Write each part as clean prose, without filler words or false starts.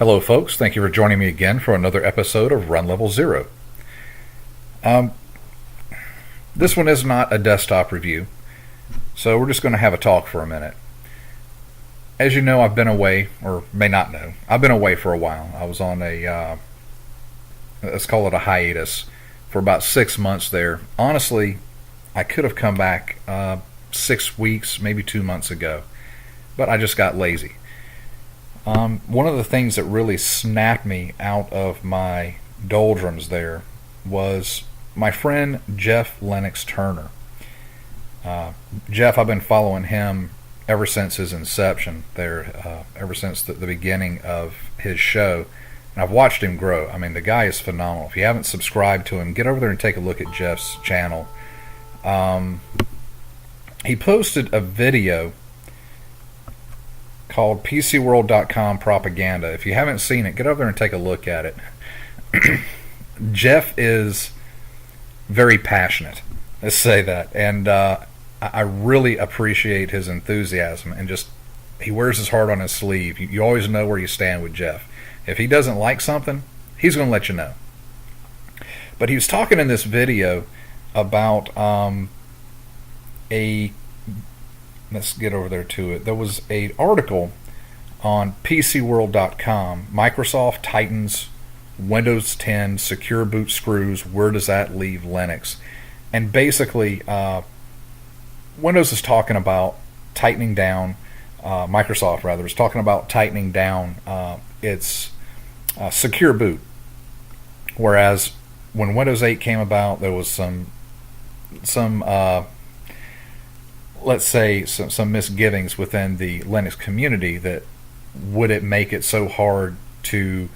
Hello, folks. Thank you for joining me again for another episode of Run Level Zero. This one is not a desktop review, so we're just going to have a talk for a minute. As you know, I've been away, or may not know, I've been away for a while. I was on let's call it a hiatus, for about 6 months there. Honestly, I could have come back 6 weeks, maybe 2 months ago, but I just got lazy. One of the things that really snapped me out of my doldrums there was my friend Jeff Lennox Turner. Jeff, I've been following him ever since his inception there, ever since the beginning of his show. And I've watched him grow. I mean, the guy is phenomenal. If you haven't subscribed to him, get over there and take a look at Jeff's channel. He posted a video called PCWorld.com Propaganda. If you haven't seen it, get over there and take a look at it. Jeff is very passionate, let's say that, and I really appreciate his enthusiasm, and just he wears his heart on his sleeve. You always know where you stand with Jeff. If he doesn't like something, he's going to let you know. But he was talking in this video about let's get over there to it. There was an article on PCWorld.com, Microsoft tightens Windows 10 secure boot screws, where does that leave Linux? And basically, Windows is talking about tightening down, Microsoft rather, is talking about tightening down its secure boot. Whereas when Windows 8 came about, there was some let's say some misgivings within the Linux community that would it make it so hard to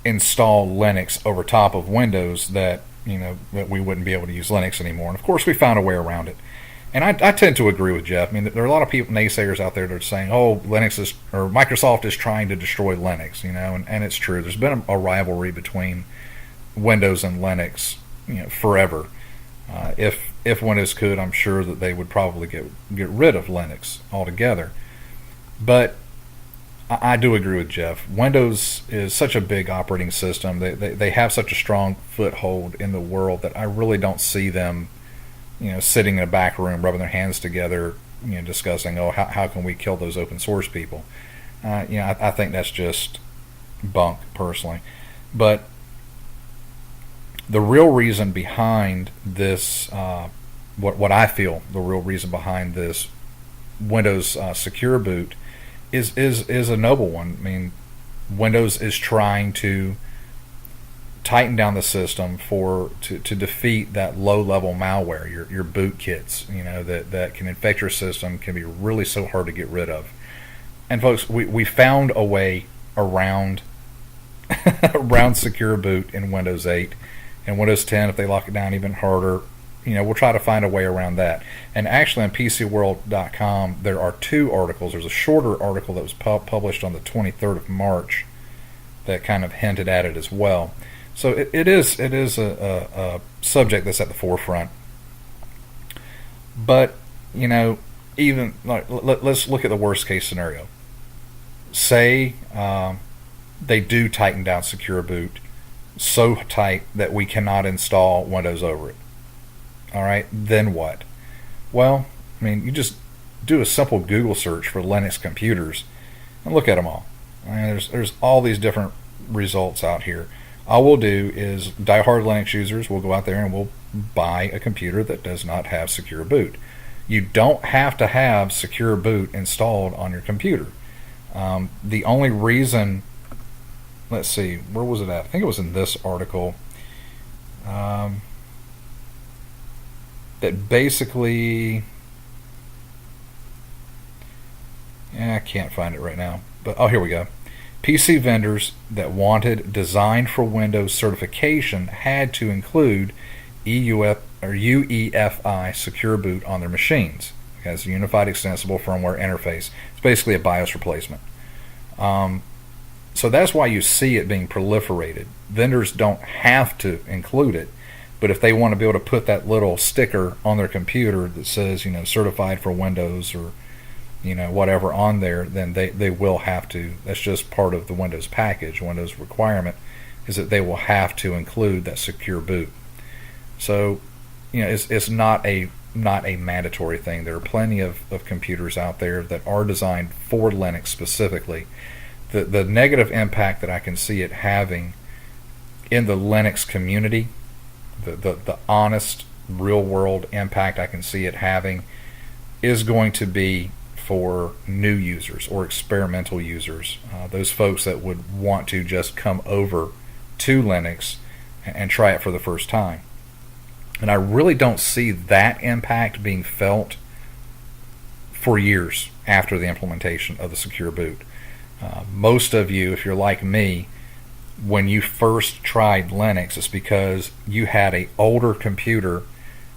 install Linux over top of Windows that that we wouldn't be able to use Linux anymore. And of course we found a way around it. And I tend to agree with Jeff. I mean, there are a lot of people, naysayers out there that are saying, oh, Microsoft is trying to destroy Linux, and it's true. There's been a rivalry between Windows and Linux, forever. If Windows could, I'm sure that they would probably get rid of Linux altogether. But I do agree with Jeff. Windows is such a big operating system. They have such a strong foothold in the world that I really don't see them, sitting in a back room rubbing their hands together, discussing, how can we kill those open source people? I think that's just bunk, personally. But the real reason behind this, what I feel the real reason behind this Windows secure boot is a noble one. I mean, Windows is trying to tighten down the system to defeat that low-level malware, your boot kits, that can infect your system, can be really so hard to get rid of. And folks, we found a way around secure boot in Windows 8. And Windows 10, if they lock it down even harder, we'll try to find a way around that. And actually on PCWorld.com, there are 2 articles. There's a shorter article that was published on the 23rd of March that kind of hinted at it as well. So it is a subject that's at the forefront. But, even let's look at the worst case scenario. Say they do tighten down secure boot so tight that we cannot install Windows over it. All right, then what? Well, I mean, you just do a simple Google search for Linux computers and look at them all. I mean, there's all these different results out here. All we'll do is diehard Linux users will go out there and we'll buy a computer that does not have secure boot. You don't have to have secure boot installed on your computer. The only reason, let's see, where was it at? I think it was in this article. That basically, I can't find it right now. But here we go. PC vendors that wanted design for Windows certification had to include UEFI secure boot on their machines. It has a unified extensible firmware interface. It's basically a BIOS replacement. So that's why you see it being proliferated. Vendors don't have to include it, but if they want to be able to put that little sticker on their computer that says, certified for Windows or whatever on there, then they will have to. That's just part of the Windows package. Windows requirement is that they will have to include that secure boot. So, it's not a mandatory thing. There are plenty of computers out there that are designed for Linux specifically. The negative impact that I can see it having in the Linux community, the honest, real world impact I can see it having, is going to be for new users or experimental users, those folks that would want to just come over to Linux and try it for the first time. And I really don't see that impact being felt for years after the implementation of the secure boot. Most of you, if you're like me, when you first tried Linux, it's because you had an older computer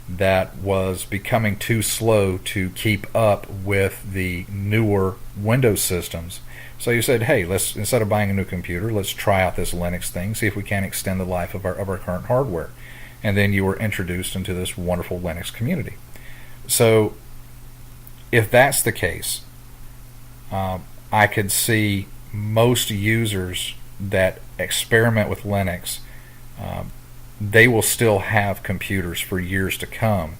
that was becoming too slow to keep up with the newer Windows systems. So you said, hey, instead of buying a new computer, let's try out this Linux thing, see if we can extend the life of our current hardware. And then you were introduced into this wonderful Linux community. So if that's the case, I could see most users that experiment with Linux, they will still have computers for years to come,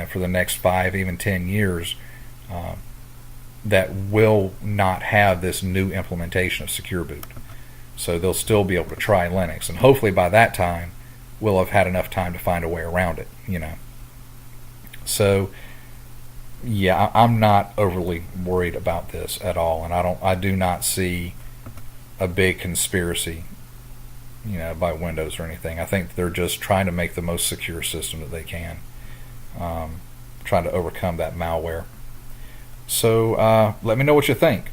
for the next 5, even 10 years, that will not have this new implementation of secure boot. So they'll still be able to try Linux, and hopefully by that time we'll have had enough time to find a way around it. So yeah, I'm not overly worried about this at all, and I do not see a big conspiracy, by Windows or anything. I think they're just trying to make the most secure system that they can, trying to overcome that malware. So let me know what you think.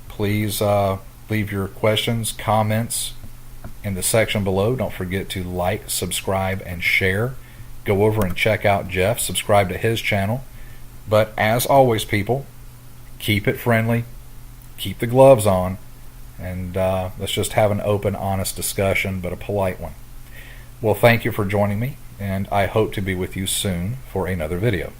Please leave your questions, comments in the section below. Don't forget to like, subscribe, and share. Go over and check out Jeff. Subscribe to his channel. But as always, people, keep it friendly, keep the gloves on, and let's just have an open, honest discussion, but a polite one. Well, thank you for joining me, and I hope to be with you soon for another video.